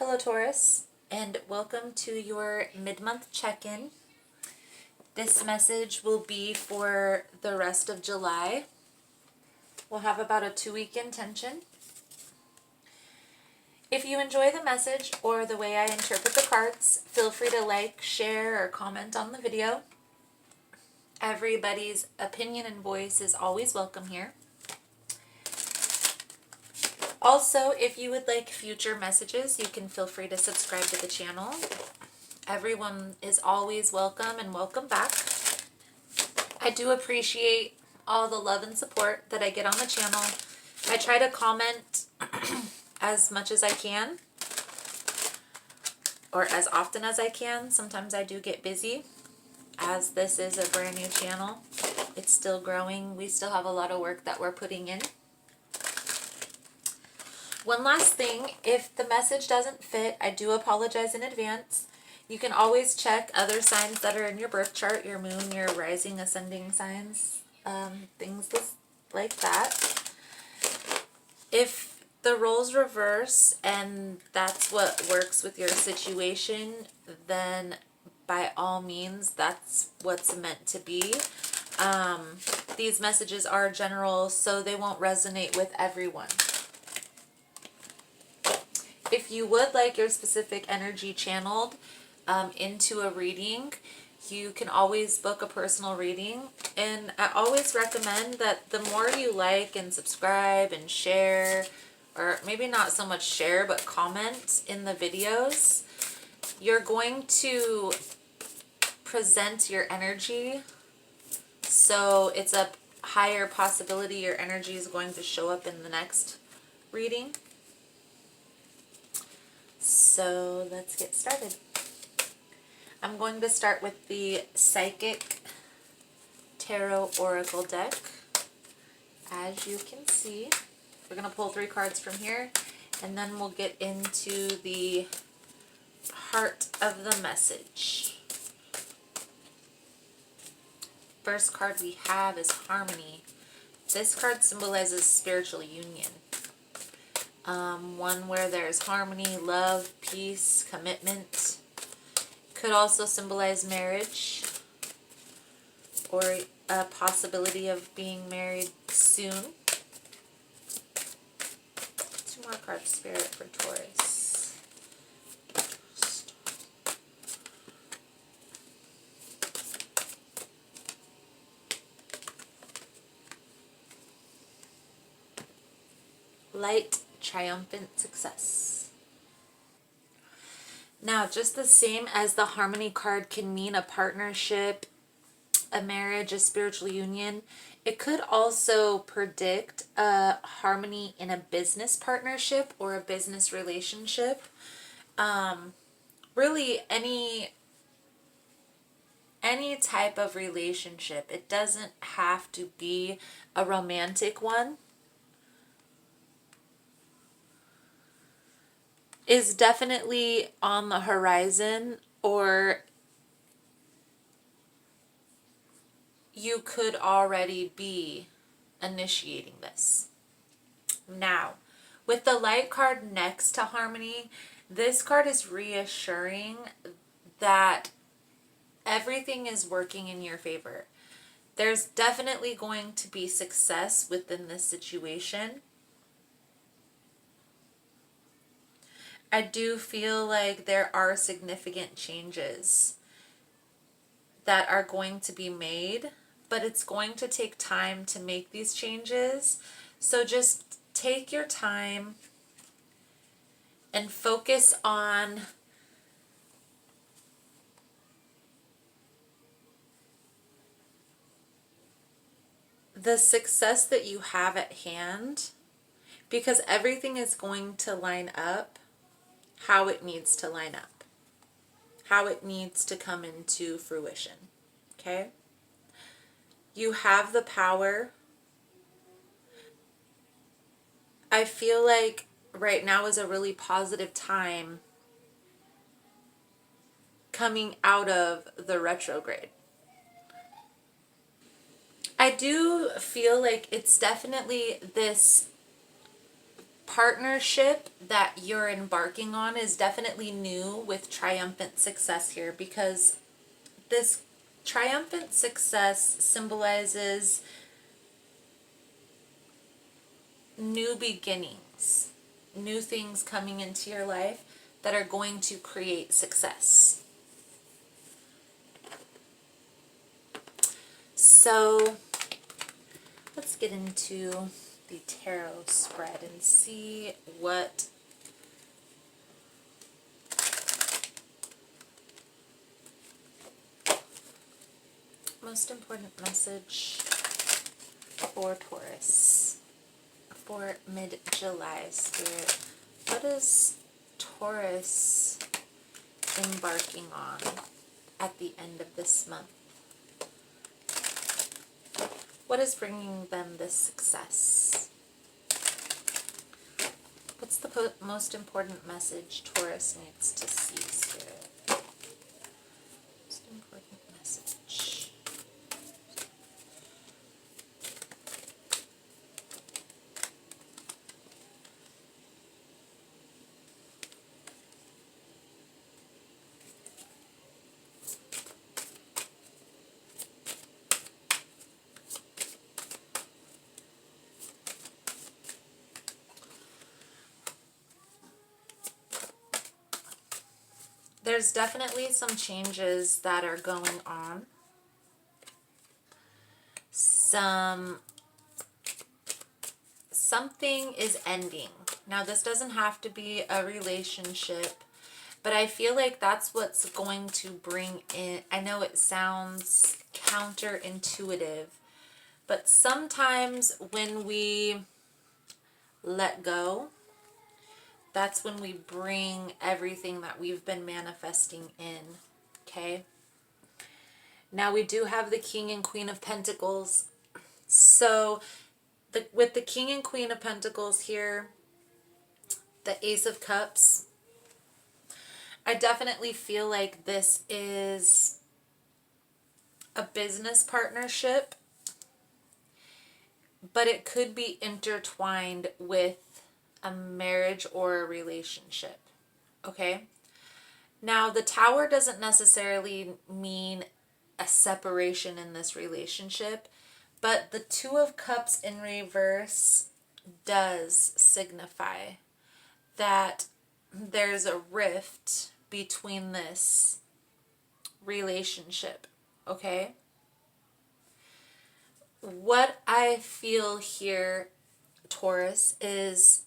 Hello Taurus, and welcome to your mid-month check-in. This message will be for the rest of July. We'll have about a 2-week intention. If you enjoy the message or the way I interpret the cards, feel free to like, share, or comment on the video. Everybody's opinion and voice is always welcome here. Also, if you would like future messages, you can feel free to subscribe to the channel. Everyone is always welcome and welcome back. I do appreciate all the love and support that I get on the channel. I try to comment as much as I can, or as often as I can. Sometimes I do get busy, as this is a brand new channel. It's still growing. We still have a lot of work that we're putting in. One last thing, if the message doesn't fit, I do apologize in advance. You can always check other signs that are in your birth chart, your moon, your rising, ascending signs, things like that. If the roles reverse and that's what works with your situation, then by all means, that's what's meant to be. These messages are general, so they won't resonate with everyone. If you would like your specific energy channeled into a reading, you can always book a personal reading. And I always recommend that the more you like and subscribe and share, or maybe not so much share, but comment in the videos, you're going to present your energy. So it's a higher possibility your energy is going to show up in the next reading. So let's get started. I'm going to start with the Psychic Tarot Oracle deck. As you can see, we're going to pull 3 cards from here, and then we'll get into the heart of the message. First card we have is Harmony. This card symbolizes spiritual union. One where there's harmony, love, peace, commitment. Could also symbolize marriage or a possibility of being married soon. 2 more cards, Spirit, for Taurus. Light, triumphant success. Now, just the same as the Harmony card can mean a partnership, a marriage, a spiritual union, it could also predict a harmony in a business partnership or a business relationship. Really any type of relationship. It doesn't have to be a romantic one. Is definitely on the horizon, or you could already be initiating this. Now, with the Light card next to Harmony, this card is reassuring that everything is working in your favor. There's definitely going to be success within this situation. I do feel like there are significant changes that are going to be made, but it's going to take time to make these changes. So just take your time and focus on the success that you have at hand, because everything is going to line up how it needs to line up, how it needs to come into fruition. Okay? You have the power. I feel like right now is a really positive time coming out of the retrograde. I do feel like it's definitely this partnership that you're embarking on is definitely new with triumphant success here, because this triumphant success symbolizes new beginnings, new things coming into your life that are going to create success. So let's get into the tarot spread and see what most important message for Taurus for mid-July, Spirit. What is Taurus embarking on at the end of this month? What is bringing them this success? What's the most important message Taurus needs to see, Spirit? Most important message. There's definitely some changes that are going on. Something is ending. Now, this doesn't have to be a relationship, but I feel like that's what's going to bring in. I know it sounds counterintuitive, but sometimes when we let go, that's when we bring everything that we've been manifesting in, okay? Now we do have the King and Queen of Pentacles. So with the King and Queen of Pentacles here, the Ace of Cups, I definitely feel like this is a business partnership, but it could be intertwined with a marriage or a relationship, okay? Now, the Tower doesn't necessarily mean a separation in this relationship, but the Two of Cups in reverse does signify that there's a rift between this relationship, okay? What I feel here, Taurus, is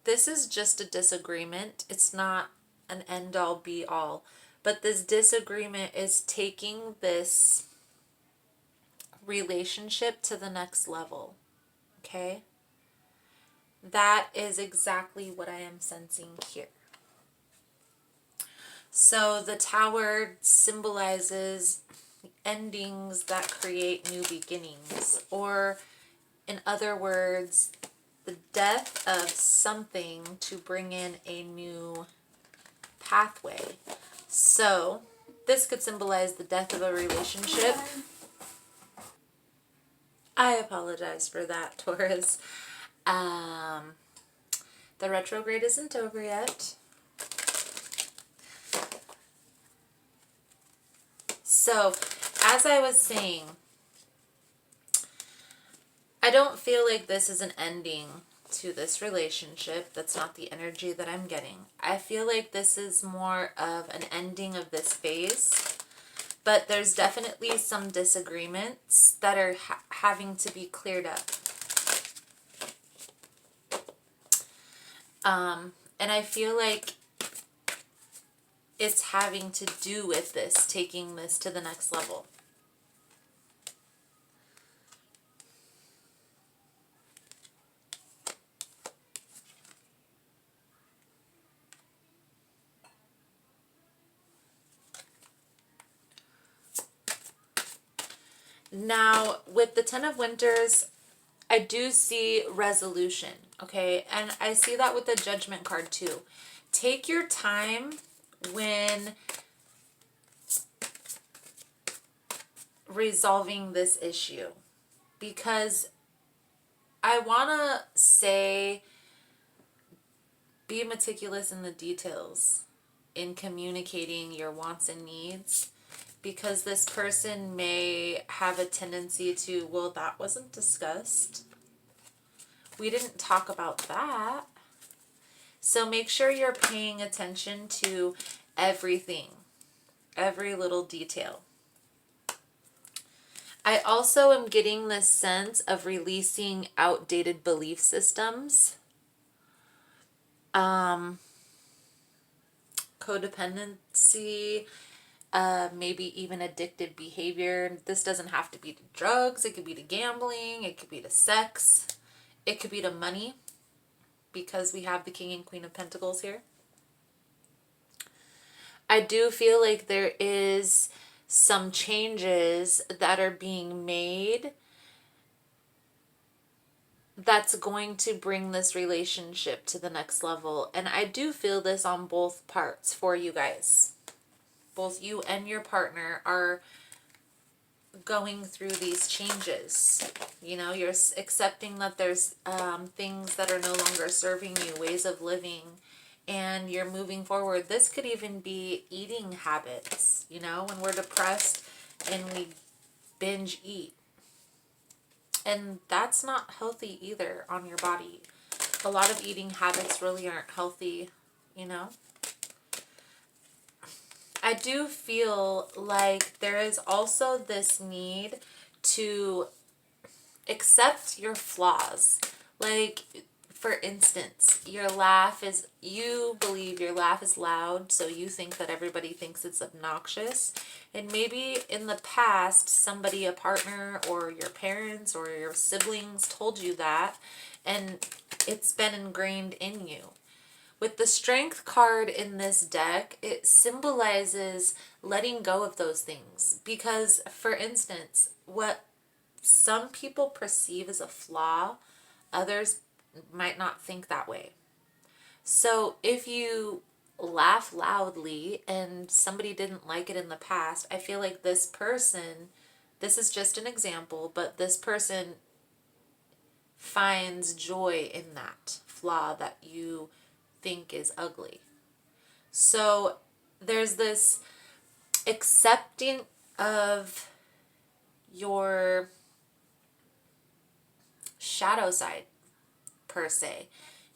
this is just a disagreement. It's not an end-all be-all, but this disagreement is taking this relationship to the next level, okay? That is exactly what I am sensing here. So the Tower symbolizes endings that create new beginnings, or in other words, the death of something to bring in a new pathway. So this could symbolize the death of a relationship. I apologize for that, Taurus. The retrograde isn't over yet. So, as I was saying, I don't feel like this is an ending to this relationship. That's not the energy that I'm getting. I feel like this is more of an ending of this phase, but there's definitely some disagreements that are having to be cleared up. And I feel like it's having to do with this, taking this to the next level. Now, with the Ten of Winters, I do see resolution, okay? And I see that with the Judgment card too. Take your time when resolving this issue, because I want to say be meticulous in the details in communicating your wants and needs, because this person may have a tendency to, well, that wasn't discussed. We didn't talk about that. So make sure you're paying attention to everything, every little detail. I also am getting this sense of releasing outdated belief systems, codependency, maybe even addictive behavior. This doesn't have to be to drugs. It could be to gambling. It could be to sex. It could be to money, because we have the King and Queen of Pentacles here. I do feel like there is some changes that are being made that's going to bring this relationship to the next level. And I do feel this on both parts for you guys. Both you and your partner are going through these changes. You know, you're accepting that there's things that are no longer serving you, ways of living, and you're moving forward. This could even be eating habits, you know, when we're depressed and we binge eat. And that's not healthy either on your body. A lot of eating habits really aren't healthy, you know. I do feel like there is also this need to accept your flaws. Like, for instance, you believe your laugh is loud, so you think that everybody thinks it's obnoxious. And maybe in the past, somebody, a partner or your parents or your siblings told you that, and it's been ingrained in you. With the Strength card in this deck, it symbolizes letting go of those things. Because, for instance, what some people perceive as a flaw, others might not think that way. So if you laugh loudly and somebody didn't like it in the past, I feel like this person, this is just an example, but this person finds joy in that flaw that you think is ugly. So there's this accepting of your shadow side, per se,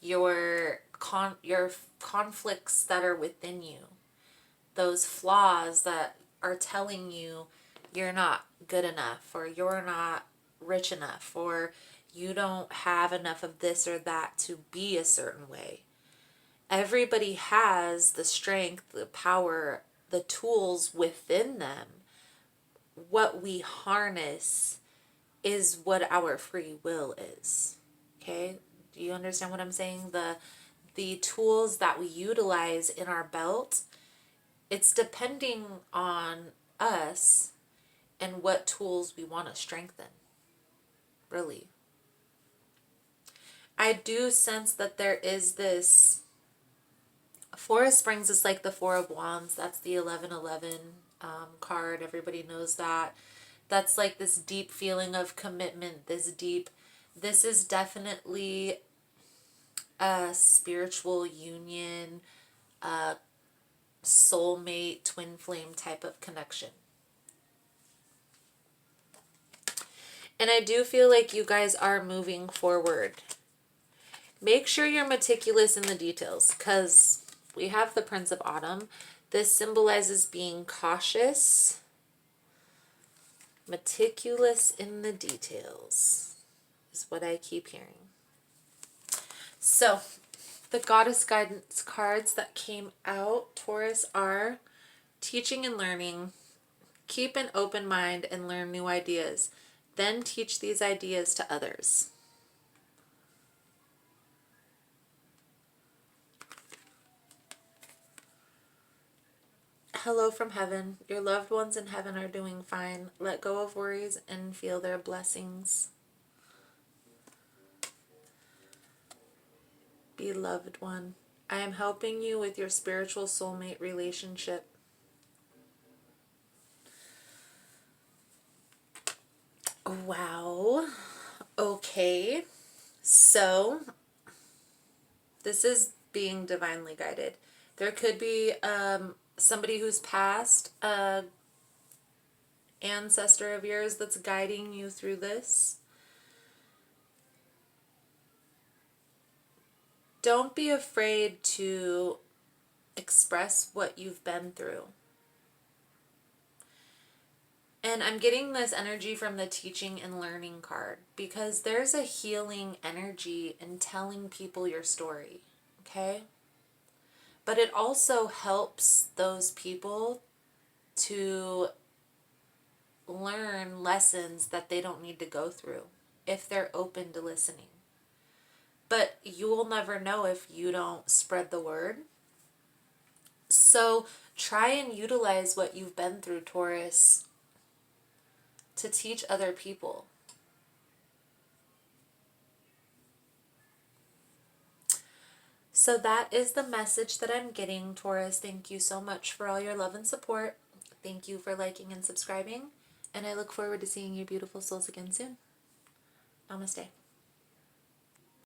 your conflicts that are within you, those flaws that are telling you you're not good enough, or you're not rich enough, or you don't have enough of this or that to be a certain way. Everybody has the strength, the power, the tools within them. What we harness is what our free will is. Okay? Do you understand what I'm saying? The tools that we utilize in our belt, it's depending on us and what tools we want to strengthen. Really. I do sense that there is this Four of Springs is like the Four of Wands. That's the 1111 card. Everybody knows that. That's like this deep feeling of commitment. This is definitely a spiritual union, a soulmate, twin flame type of connection. And I do feel like you guys are moving forward. Make sure you're meticulous in the details, because we have the Prince of Autumn. This symbolizes being cautious, meticulous in the details, is what I keep hearing. So, the Goddess Guidance cards that came out, Taurus, are teaching and learning. Keep an open mind and learn new ideas. Then teach these ideas to others. Hello from heaven. Your loved ones in heaven are doing fine. Let go of worries and feel their blessings. Beloved one, I am helping you with your spiritual soulmate relationship. Wow. Okay. So, this is being divinely guided. There could be somebody who's passed, ancestor of yours that's guiding you through this. Don't be afraid to express what you've been through. And I'm getting this energy from the teaching and learning card because there's a healing energy in telling people your story, okay? But it also helps those people to learn lessons that they don't need to go through if they're open to listening. But you will never know if you don't spread the word. So try and utilize what you've been through, Taurus, to teach other people. So that is the message that I'm getting, Taurus. Thank you so much for all your love and support. Thank you for liking and subscribing. And I look forward to seeing you beautiful souls again soon. Namaste.